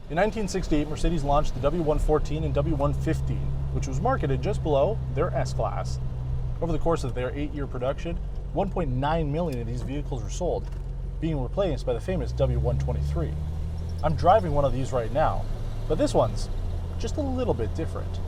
In 1968, Mercedes launched the W114 and W115, which was marketed just below their S-Class. Over the course of their 8-year production, 1.9 million of these vehicles were sold, being replaced by the famous W123. I'm driving one of these right now, but this one's just a little bit different.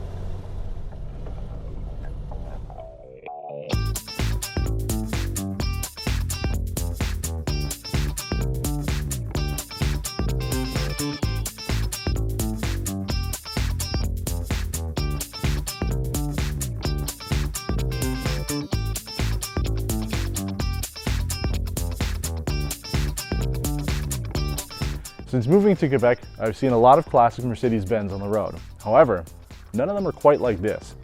Since moving to Quebec, I've seen a lot of classic Mercedes-Benz on the road. However, none of them are quite like this.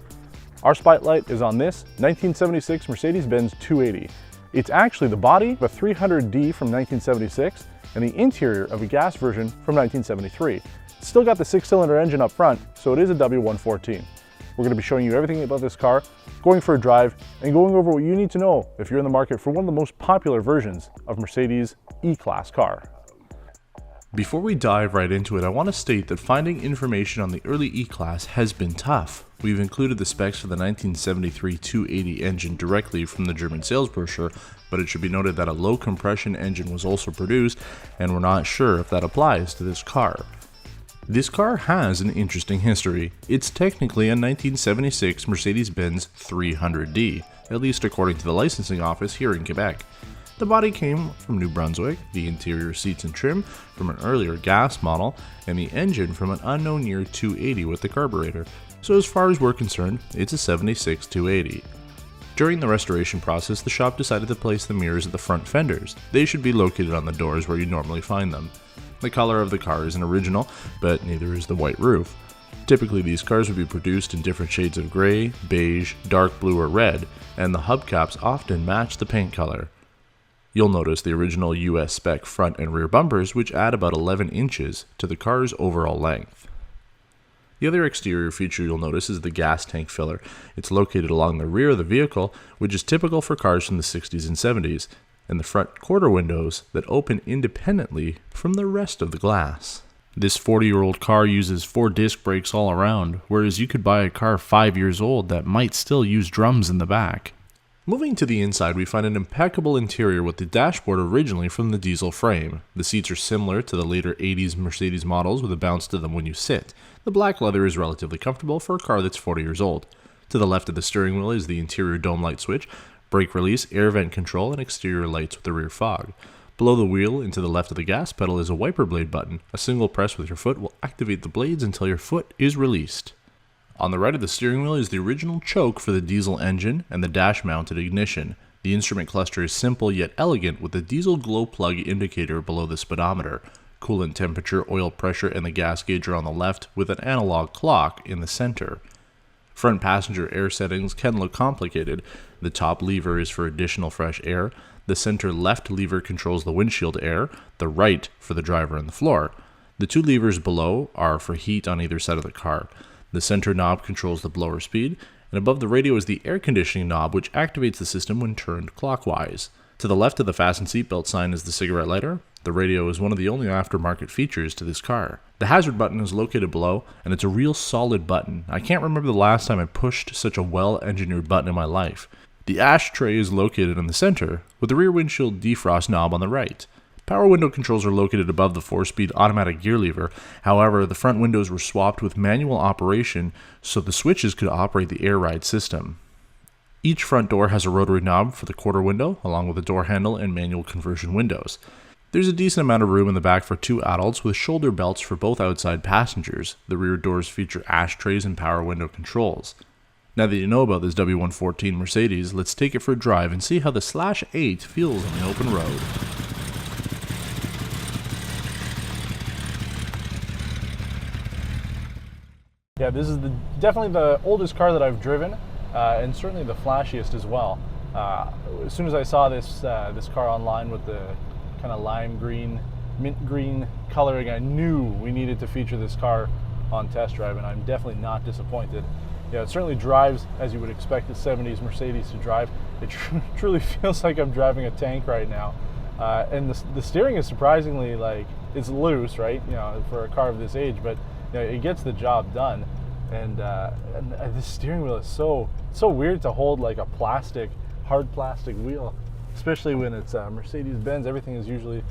Our spotlight is on this 1976 Mercedes-Benz 280. It's actually the body of a 300D from 1976 and the interior of a gas version from 1973. It's still got the 6-cylinder engine up front, so it is a W114. We're going to be showing you everything about this car, going for a drive, and going over what you need to know if you're in the market for one of the most popular versions of Mercedes E-Class car. Before we dive right into it, I want to state that finding information on the early E-Class has been tough. We've included the specs for the 1973 280 engine directly from the German sales brochure, but it should be noted that a low compression engine was also produced, and we're not sure if that applies to this car. This car has an interesting history. It's technically a 1976 Mercedes-Benz 300D, at least according to the licensing office here in Quebec. The body came from New Brunswick, the interior seats and trim from an earlier gas model, and the engine from an unknown year 280 with the carburetor, so as far as we're concerned, it's a 76 280. During the restoration process, the shop decided to place the mirrors at the front fenders. They should be located on the doors where you normally find them. The color of the car isn't original, but neither is the white roof. Typically these cars would be produced in different shades of gray, beige, dark blue or red, and the hubcaps often match the paint color. You'll notice the original US spec front and rear bumpers, which add about 11 inches to the car's overall length. The other exterior feature you'll notice is the gas tank filler. It's located along the rear of the vehicle, which is typical for cars from the 60s and 70s, and the front quarter windows that open independently from the rest of the glass. This 40-year-old car uses 4 disc brakes all around, whereas you could buy a car 5 years old that might still use drums in the back. Moving to the inside, we find an impeccable interior with the dashboard originally from the diesel frame. The seats are similar to the later 80s Mercedes models with a bounce to them when you sit. The black leather is relatively comfortable for a car that's 40 years old. To the left of the steering wheel is the interior dome light switch, brake release, air vent control, and exterior lights with the rear fog. Below the wheel and to the left of the gas pedal is a wiper blade button. A single press with your foot will activate the blades until your foot is released. On the right of the steering wheel is the original choke for the diesel engine and the dash-mounted ignition. The instrument cluster is simple yet elegant with the diesel glow plug indicator below the speedometer. Coolant temperature, oil pressure, and the gas gauge are on the left with an analog clock in the center. Front passenger air settings can look complicated. The top lever is for additional fresh air. The center left lever controls the windshield air, the right for the driver and the floor. The 2 levers below are for heat on either side of the car. The center knob controls the blower speed, and above the radio is the air conditioning knob, which activates the system when turned clockwise. To the left of the fasten seatbelt sign is the cigarette lighter. The radio is one of the only aftermarket features to this car. The hazard button is located below, and it's a real solid button. I can't remember the last time I pushed such a well-engineered button in my life. The ashtray is located in the center, with the rear windshield defrost knob on the right. Power window controls are located above the 4-speed automatic gear lever. However, the front windows were swapped with manual operation so the switches could operate the air ride system. Each front door has a rotary knob for the quarter window, along with a door handle and manual conversion windows. There's a decent amount of room in the back for 2 adults with shoulder belts for both outside passengers. The rear doors feature ashtrays and power window controls. Now that you know about this W114 Mercedes, let's take it for a drive and see how the Slash 8 feels on the open road. Yeah, this is definitely the oldest car that I've driven, and certainly the flashiest as well. As soon as I saw this car online with the kind of lime green, mint green coloring, I knew we needed to feature this car on test drive, and I'm definitely not disappointed. Yeah, it certainly drives as you would expect the 70s Mercedes to drive. It truly feels like I'm driving a tank right now. And the steering is surprisingly it's loose, right? You know, for a car of this age, but you know, it gets the job done. And the steering wheel is so weird to hold, like a hard plastic wheel, especially when it's Mercedes-Benz. Everything is usually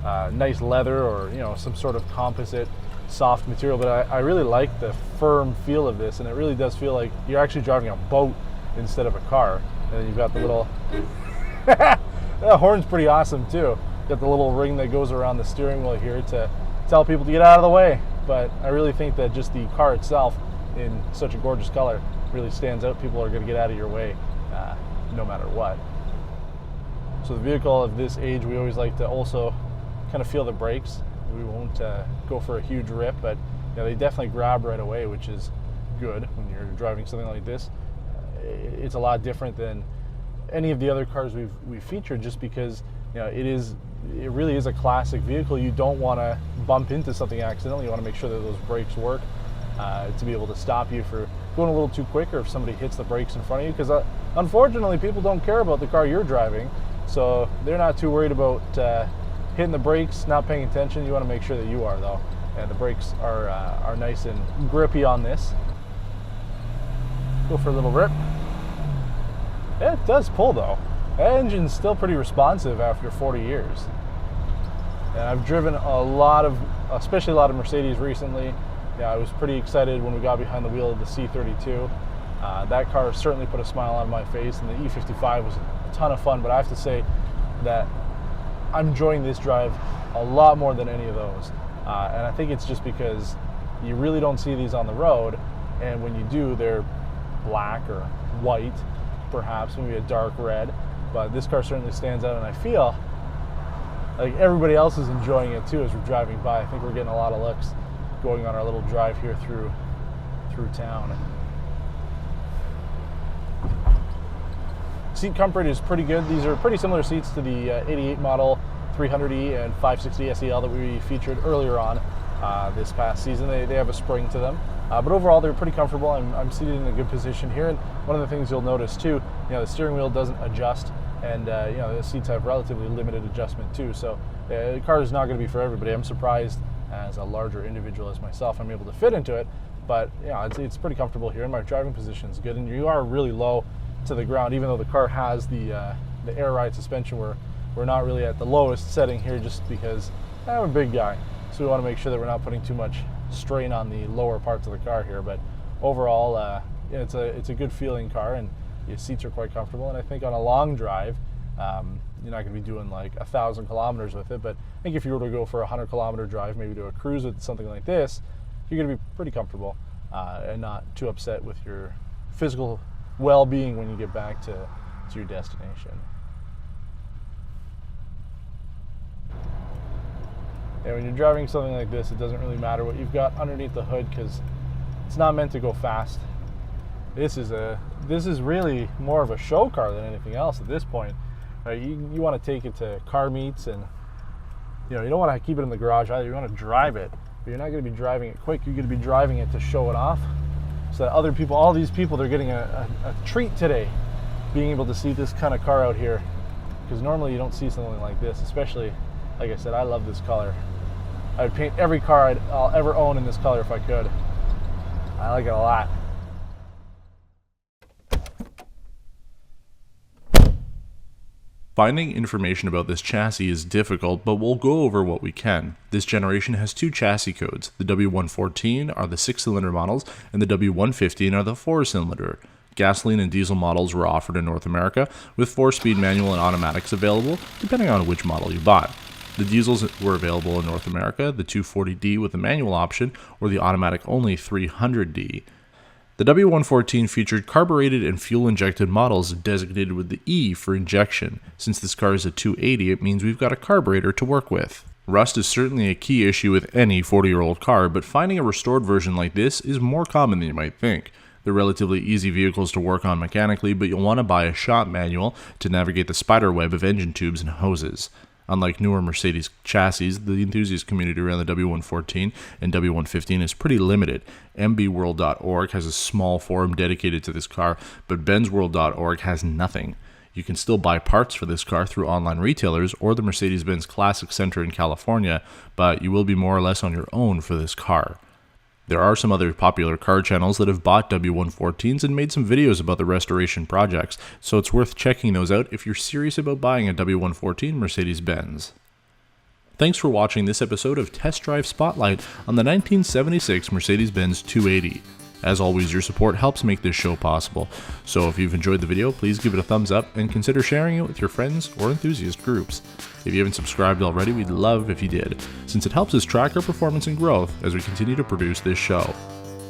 nice leather or, you know, some sort of composite soft material, but I really like the firm feel of this, and it really does feel like you're actually driving a boat instead of a car. And then you've got the little the horn's pretty awesome too. Got the little ring that goes around the steering wheel here to tell people to get out of the way. But I really think that just the car itself in such a gorgeous color really stands out. People are going to get out of your way no matter what. So the vehicle of this age, we always like to also kind of feel the brakes. We won't go for a huge rip, but you know, they definitely grab right away, which is good when you're driving something like this. It's a lot different than any of the other cars we've featured, just because you know it really is a classic vehicle. You don't want to bump into something accidentally. You want to make sure that those brakes work to be able to stop you for going a little too quick, or if somebody hits the brakes in front of you, because unfortunately people don't care about the car you're driving, so they're not too worried about hitting the brakes, not paying attention. You want to make sure that you are, though, and the brakes are nice and grippy on this. Go for a little rip. It does pull though. That engine's still pretty responsive after 40 years. And I've driven especially a lot of Mercedes recently. Yeah, I was pretty excited when we got behind the wheel of the C32. That car certainly put a smile on my face, and the E55 was a ton of fun, but I have to say that I'm enjoying this drive a lot more than any of those. And I think it's just because you really don't see these on the road, and when you do, they're black or white, perhaps, maybe a dark red, but this car certainly stands out, and I feel like everybody else is enjoying it too as we're driving by. I think we're getting a lot of looks going on our little drive here through town. Seat comfort is pretty good. These are pretty similar seats to the 88 model 300E and 560 SEL that we featured earlier on this past season. They have a spring to them. But overall, they're pretty comfortable. I'm seated in a good position here, and one of the things you'll notice too, you know, the steering wheel doesn't adjust, and you know, the seats have relatively limited adjustment too. So the car is not going to be for everybody. I'm surprised, as a larger individual as myself, I'm able to fit into it. But yeah, it's pretty comfortable here, and my driving position is good. And you are really low to the ground, even though the car has the air ride suspension. We're not really at the lowest setting here, just because I'm a big guy, so we want to make sure that we're not putting too much strain on the lower parts of the car here. But overall, yeah, it's a good feeling car, and your seats are quite comfortable. And I think on a long drive, you're not going to be doing like 1,000 kilometers with it, but I think if you were to go for a 100-kilometer drive, maybe do a cruise with something like this, you're going to be pretty comfortable and not too upset with your physical well-being when you get back to your destination. And when you're driving something like this, it doesn't really matter what you've got underneath the hood, because it's not meant to go fast. This is really more of a show car than anything else at this point. You want to take it to car meets, and you don't want to keep it in the garage either. You want to drive it, but you're not going to be driving it quick. You're going to be driving it to show it off, so that other people, all these people, they're getting a treat today, being able to see this kind of car out here, because normally you don't see something like this. Especially, like I said, I love this color. I would paint every car I'll ever own in this color if I could. I like it a lot. Finding information about this chassis is difficult, but we'll go over what we can. This generation has two chassis codes. The W114 are the 6-cylinder models, and the W115 are the 4-cylinder. Gasoline and diesel models were offered in North America, with 4-speed manual and automatics available, depending on which model you bought. The diesels were available in North America, the 240D with the manual option, or the automatic-only 300D. The W114 featured carbureted and fuel-injected models designated with the E for injection. Since this car is a 280, it means we've got a carburetor to work with. Rust is certainly a key issue with any 40-year-old car, but finding a restored version like this is more common than you might think. They're relatively easy vehicles to work on mechanically, but you'll want to buy a shop manual to navigate the spider web of engine tubes and hoses. Unlike newer Mercedes chassis, the enthusiast community around the W114 and W115 is pretty limited. mbworld.org has a small forum dedicated to this car, but benzworld.org has nothing. You can still buy parts for this car through online retailers or the Mercedes-Benz Classic Center in California, but you will be more or less on your own for this car. There are some other popular car channels that have bought W114s and made some videos about the restoration projects, so it's worth checking those out if you're serious about buying a W114 Mercedes-Benz. Thanks for watching this episode of Test Drive Spotlight on the 1976 Mercedes-Benz 280. As always, your support helps make this show possible, so if you've enjoyed the video, please give it a thumbs up and consider sharing it with your friends or enthusiast groups. If you haven't subscribed already, we'd love if you did, since it helps us track our performance and growth as we continue to produce this show.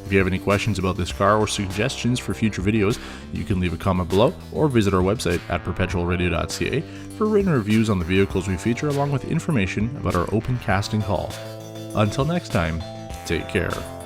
If you have any questions about this car or suggestions for future videos, you can leave a comment below or visit our website at perpetualradio.ca for written reviews on the vehicles we feature along with information about our open casting call. Until next time, take care.